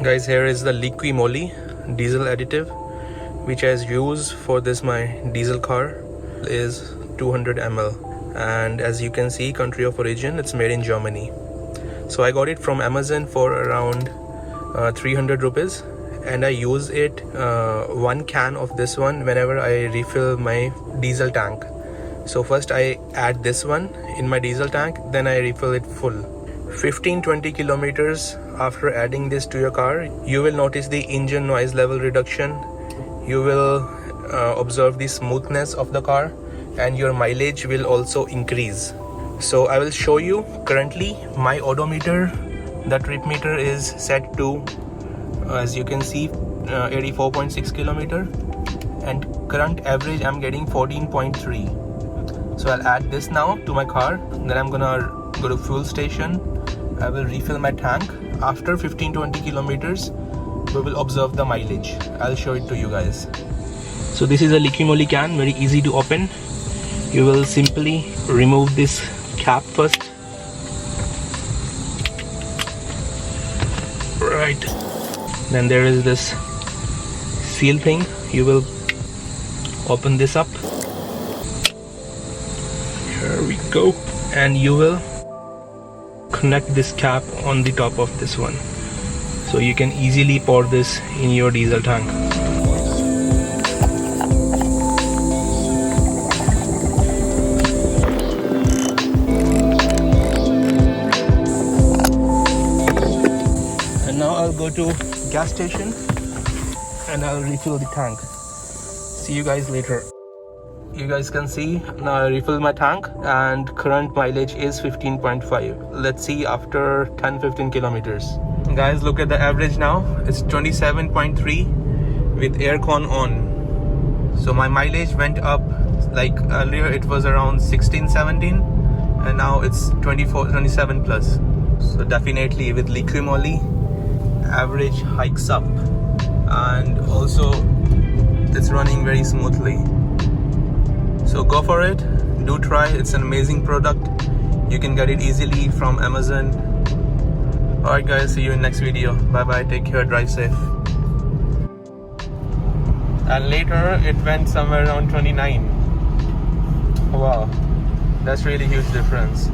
Guys, here is the Liqui Moly Diesel Additive, which I use for this my diesel car. Is 200 ml, and as you can see, country of origin, it's made in Germany. So I got it from Amazon for around 300 rupees, and I use it one can of this one whenever I refill my diesel tank. So first I add this one in my diesel tank, then I refill it full. 15-20 kilometers after adding this to your car, you will notice the engine noise level reduction. You will observe the smoothness of the car, and your mileage will also increase. So I will show you. Currently my odometer, the trip meter, is set to as you can see 84.6 kilometer, and current average I'm getting 14.3. So I'll add this now to my car, then I'm gonna go to fuel station. I will refill my tank. After 15-20 kilometers we will observe the mileage. I'll show it to you guys. So this is a Liqui Moly can, very easy to open. You will simply remove this cap first. Right. Then there is this seal thing. You will open this up. Here we go. And you will connect this cap on the top of this one. So you can easily pour this in your diesel tank. And now I'll go to gas station and I'll refill the tank. See you guys later. You guys can see now I refill my tank and current mileage is 15.5. Let's see after 10-15 kilometers. Guys, look at the average now. It's 27.3 with aircon on. So my mileage went up. Like earlier it was around 16-17 and now it's 24-27 plus. So definitely with Liqui Moly, average hikes up, and also it's running very smoothly. So go for it, do try. It's an amazing product. You can get it easily from Amazon. Alright guys, see you in next video. Bye bye, take care, drive safe. And later it went somewhere around 29. Wow, that's really huge difference.